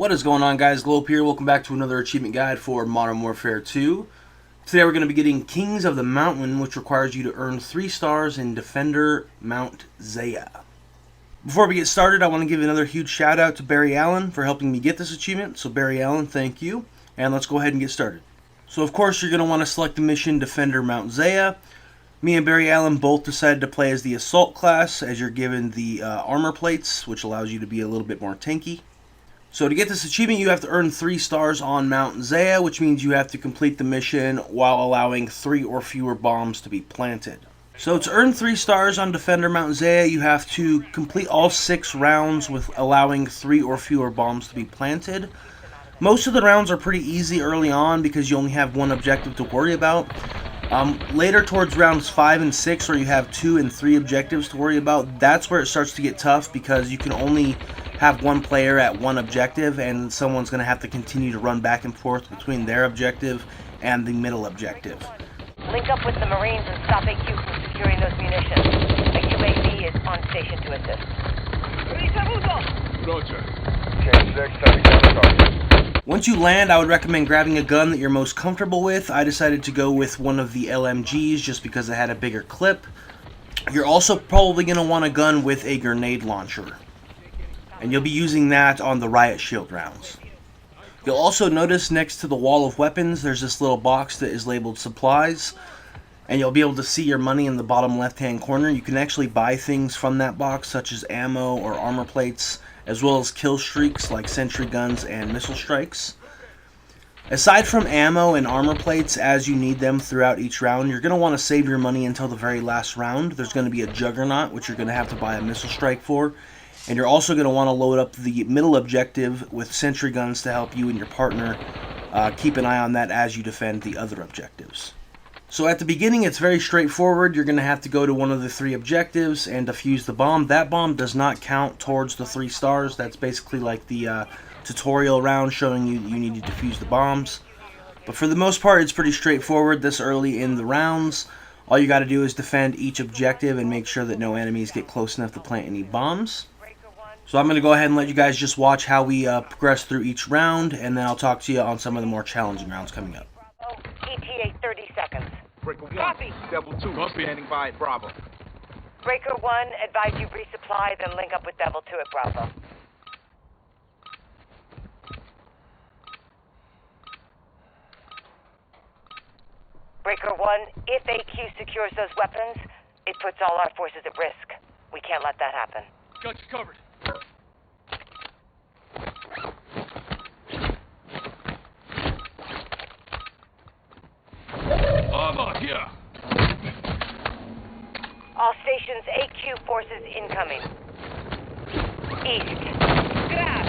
What is going on, guys? Globe here. Welcome back to another achievement guide for Modern Warfare 2. Today we're going to be getting Kings of the Mountain, which requires you to earn 3 stars in Defender Mount Zaya. Before we get started, I want to give another huge shout out to Barry Allen for helping me get this achievement. So Barry Allen, thank you. And let's go ahead and get started. So of course you're going to want to select the mission Defender Mount Zaya. Me and Barry Allen both decided to play as the Assault class, as you're given the armor plates, which allows you to be a little bit more tanky. So to get this achievement, you have to earn 3 stars on Mount Zaya, which means you have to complete the mission while allowing 3 or fewer bombs to be planted. So to earn 3 stars on Defender Mount Zaya, you have to complete all 6 rounds with allowing 3 or fewer bombs to be planted. Most of the rounds are pretty easy early on because you only have one objective to worry about. Later towards rounds 5 and 6, where you have 2 and 3 objectives to worry about, that's where it starts to get tough because you can only have one player at one objective, and someone's going to have to continue to run back and forth between their objective and the middle objective. Link up with the Marines and stop AQ from securing those munitions. A UAV is on station to assist. Roger. Once you land, I would recommend grabbing a gun that you're most comfortable with. I decided to go with one of the LMGs just because it had a bigger clip. You're also probably going to want a gun with a grenade launcher, and you'll be using that on the riot shield rounds. You'll also notice next to the wall of weapons there's this little box that is labeled supplies, and you'll be able to see your money in the bottom left hand corner. You can actually buy things from that box, such as ammo or armor plates, as well as kill streaks like sentry guns and missile strikes. Aside from ammo and armor plates, as you need them throughout each round, you're going to want to save your money until the very last round. There's going to be a Juggernaut, which you're going to have to buy a missile strike for. And you're also going to want to load up the middle objective with sentry guns to help you and your partner. Keep an eye on that as you defend the other objectives. So at the beginning, it's very straightforward. You're going to have to go to one of the 3 objectives and defuse the bomb. That bomb does not count towards the 3 stars. That's basically like the tutorial round showing you need to defuse the bombs. But for the most part, it's pretty straightforward this early in the rounds. All you got to do is defend each objective and make sure that no enemies get close enough to plant any bombs. So I'm going to go ahead and let you guys just watch how we progress through each round, and then I'll talk to you on some of the more challenging rounds coming up. ETA 30 seconds. Breaker 1. Copy. Devil 2. Standing by at Bravo. Breaker 1, advise you resupply, then link up with Devil 2 at Bravo. Breaker 1, if AQ secures those weapons, it puts all our forces at risk. We can't let that happen. Got you covered. Armor here. All stations, AQ forces incoming. East. Grab.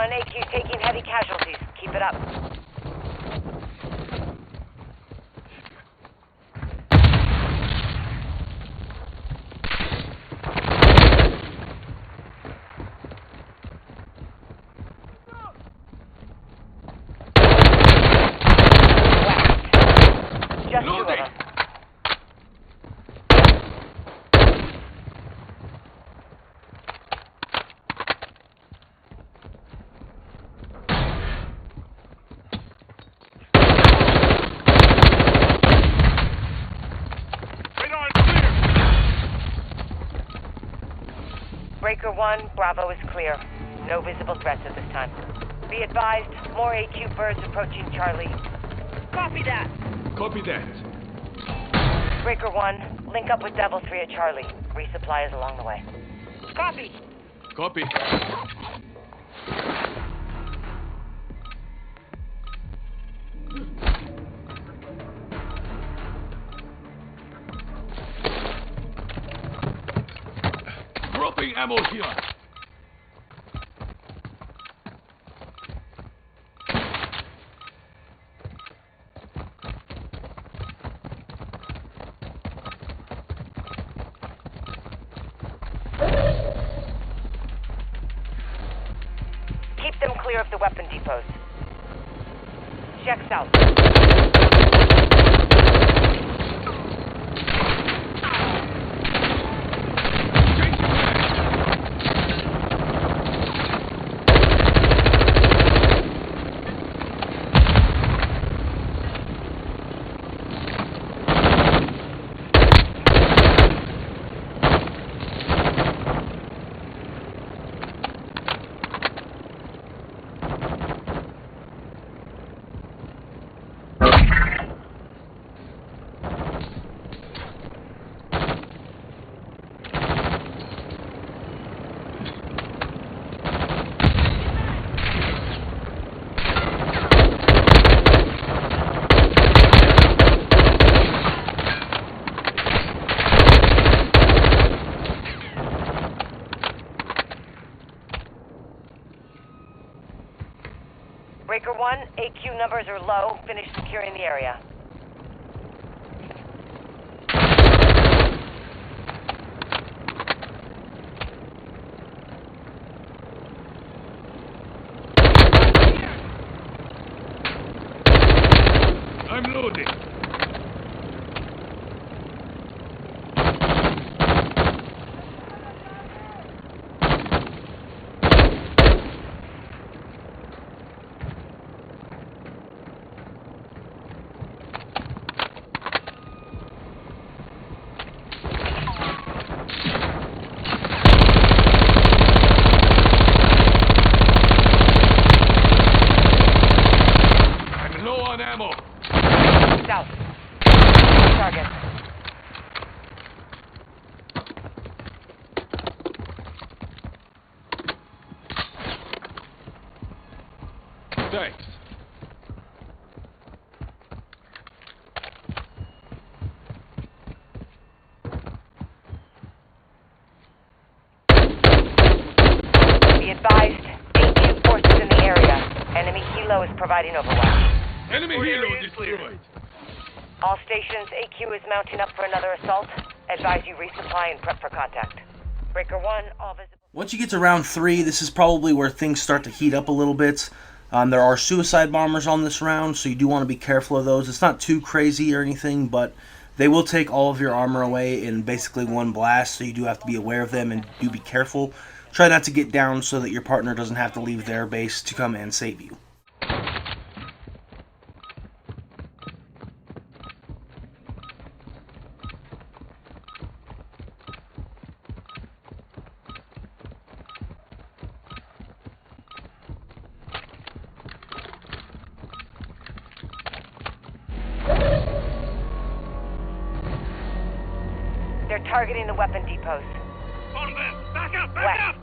AQ taking heavy casualties. Keep it up. Just 2 of them. Breaker 1, Bravo is clear. No visible threats at this time. Be advised, more AQ birds approaching Charlie. Copy that. Copy that. Breaker 1, link up with Devil 3 at Charlie. Resupply is along the way. Copy. Copy. Dropping ammo here. Keep them clear of the weapon depots. Check south. Breaker 1, AQ numbers are low. Finish securing the area. I'm loading. I'm low on ammo. South. Target. Thanks. Be advised, AQ forces in the area. Enemy helo is providing overwatch. Enemy helo destroyed. All stations, AQ is mounting up for another assault. Advise you resupply and prep for contact. Breaker 1, all visible. Once you get to round 3, this is probably where things start to heat up a little bit. There are suicide bombers on this round, so you do want to be careful of those. It's not too crazy or anything, but they will take all of your armor away in basically one blast, so you do have to be aware of them and do be careful. Try not to get down so that your partner doesn't have to leave their base to come and save you. They're targeting the weapon depots. On them! Back up! West.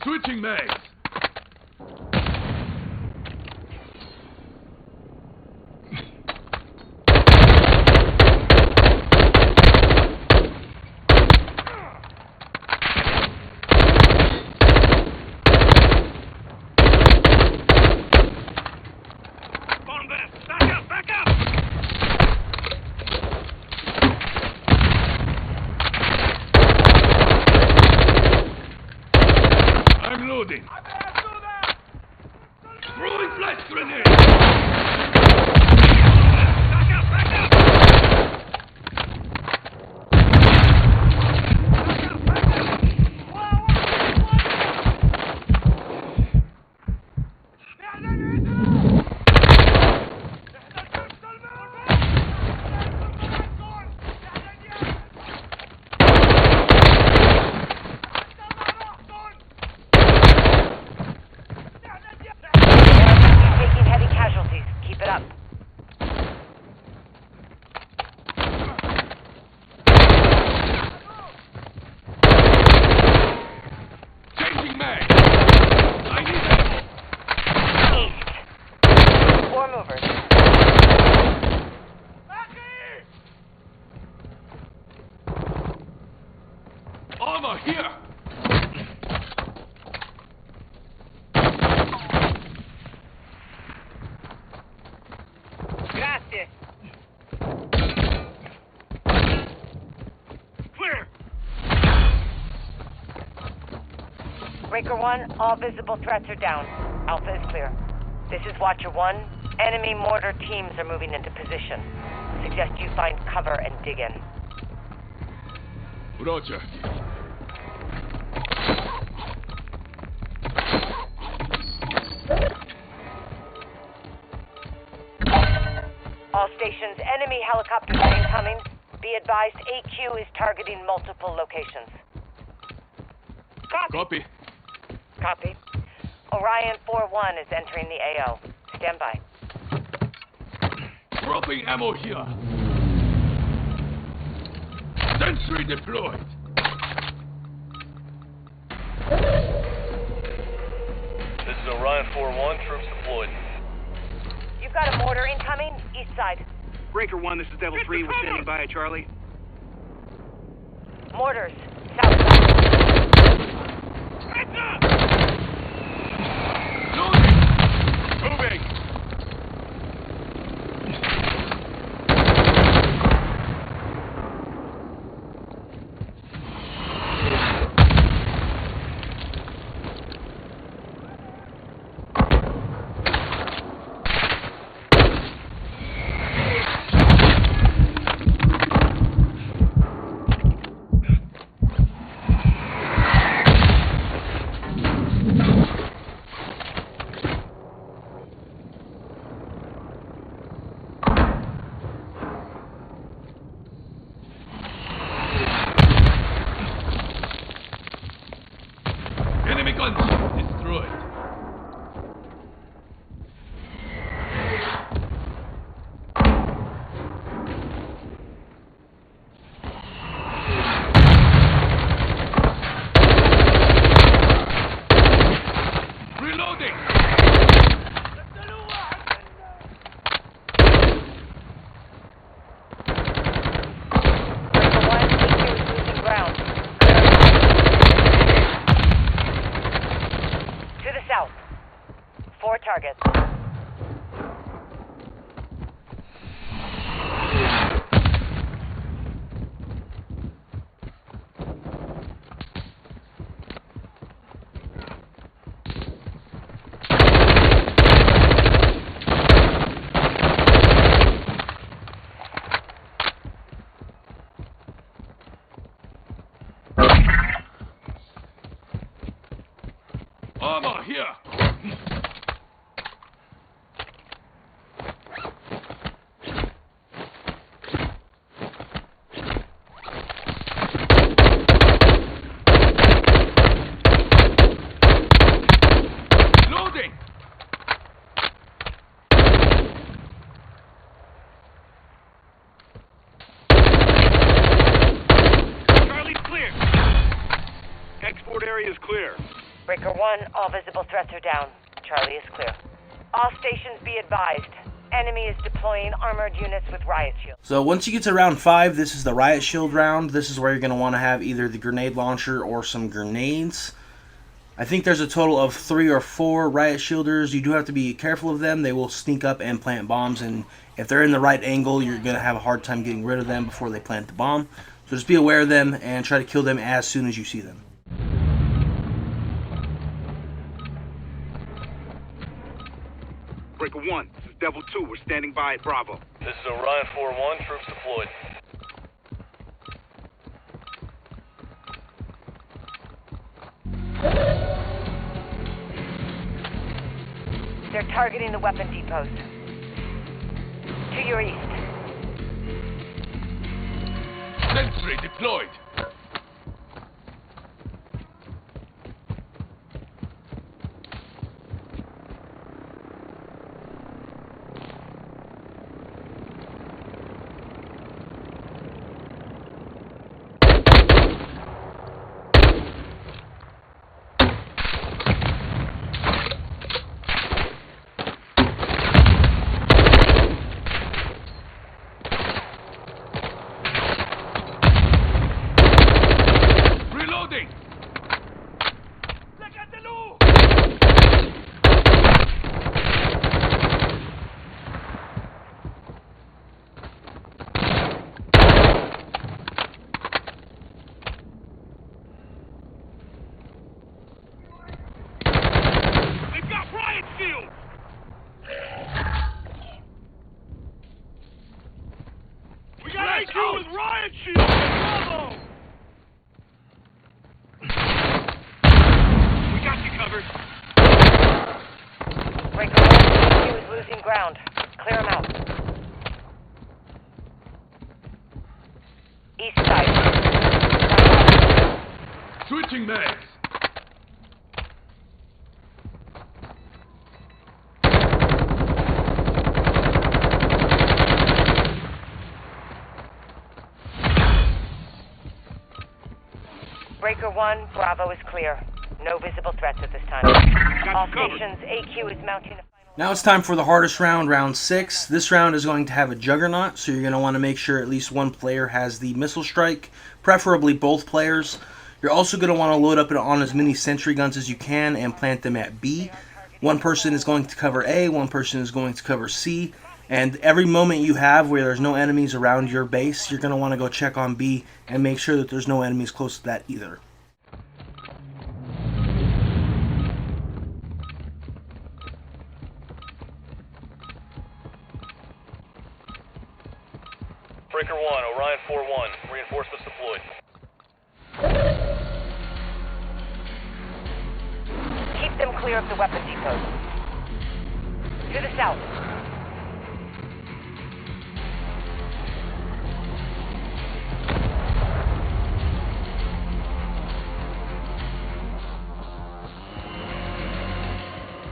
Switching mags. On them! Back up! Back up! I'm loading. here! Gracias. Clear! Breaker 1, all visible threats are down. Alpha is clear. This is Watcher 1. Enemy mortar teams are moving into position. Suggest you find cover and dig in. Roger. All stations, enemy helicopters are incoming. Be advised, AQ is targeting multiple locations. Copy. Copy. Orion 4-1 is entering the AO. Stand by. Dropping ammo here. Sentry deployed. This is Orion 4-1, troops deployed. You've got a mortar incoming, east side. Breaker 1, this is Devil 3. We're standing by at Charlie. Mortars, south side. Heads up! Loading! Moving! Enemy guns destroyed. Reloading! Breaker 1, AQ is losing ground. To the south. 4 targets. Armor here! Loading! Charlie's clear. Export area is clear. Breaker 1, all visible threats are down. Charlie is clear. All stations be advised. Enemy is deploying armored units with riot shields. So once you get to round 5, this is the riot shield round. This is where you're going to want to have either the grenade launcher or some grenades. I think there's a total of 3 or 4 riot shielders. You do have to be careful of them. They will sneak up and plant bombs, and if they're in the right angle, you're going to have a hard time getting rid of them before they plant the bomb. So just be aware of them and try to kill them as soon as you see them. Breaker 1, this is Devil 2. We're standing by at Bravo. This is Orion 4-1, troops deployed. They're targeting the weapon depots. To your east. Sentry deployed. Watch out! with riot shield! Bravo! We got you covered. Breaker 1, he was losing ground. Clear him out. East side. Switching mags. Breaker 1, Bravo is clear. No visible threats at this time. All stations, AQ is mounting a final... Now it's time for the hardest round, round 6. This round is going to have a juggernaut, so you're going to want to make sure at least one player has the missile strike, preferably both players. You're also going to want to load up on as many sentry guns as you can and plant them at B. One person is going to cover A, one person is going to cover C, and every moment you have where there's no enemies around your base, you're going to want to go check on B and make sure that there's no enemies close to that either. Breaker 1, Orion 4-1. Reinforcements deployed. Keep them clear of the weapon depots. To the south.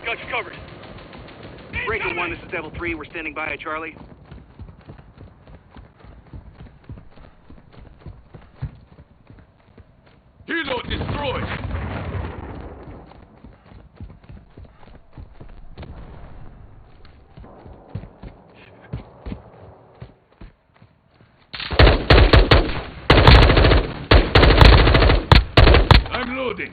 Got you covered. Breaker 1, this is Devil 3. We're standing by at Charlie. Helo destroyed. I'm loading.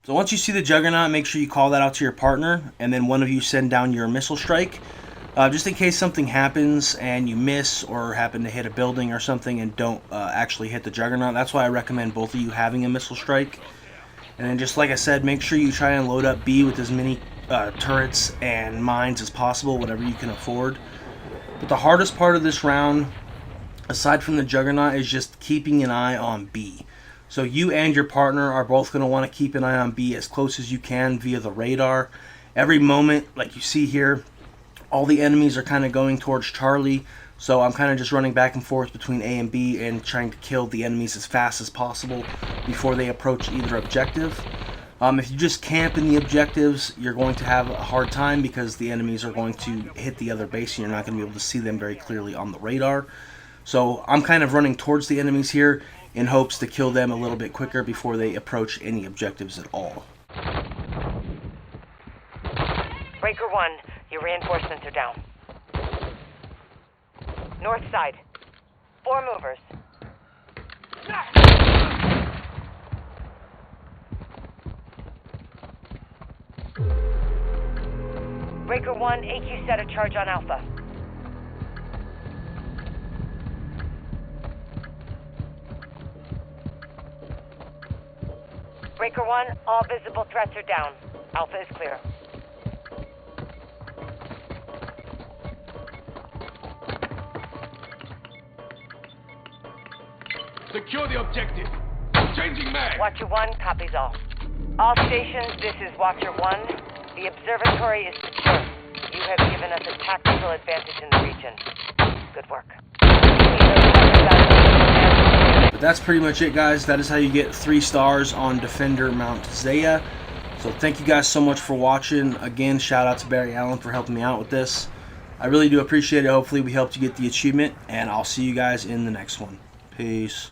So once you see the juggernaut, make sure you call that out to your partner, and then one of you send down your missile strike. Just in case something happens and you miss or happen to hit a building or something and don't actually hit the juggernaut. That's why I recommend both of you having a missile strike. And then just like I said, make sure you try and load up B with as many turrets and mines as possible, whatever you can afford. But the hardest part of this round, aside from the juggernaut, is just keeping an eye on B. So you and your partner are both going to want to keep an eye on B as close as you can via the radar. Every moment, like you see here, all the enemies are kind of going towards Charlie. So I'm kind of just running back and forth between A and B and trying to kill the enemies as fast as possible before they approach either objective. If you just camp in the objectives, you're going to have a hard time because the enemies are going to hit the other base and you're not going to be able to see them very clearly on the radar. So I'm kind of running towards the enemies here in hopes to kill them a little bit quicker before they approach any objectives at all. Breaker 1, your reinforcements are down. North side. 4 movers. Breaker 1, AQ set a charge on Alpha. Breaker 1, all visible threats are down. Alpha is clear. Secure the objective. Changing mag. Watcher 1 copies all. All stations, this is Watcher 1. The observatory is secure. You have given us a tactical advantage in the region. Good work. But that's pretty much it, guys. That is how you get 3 stars on Defender Mount Zaya. So thank you guys so much for watching. Again, shout out to Barry Allen for helping me out with this. I really do appreciate it. Hopefully we helped you get the achievement, and I'll see you guys in the next one. Peace.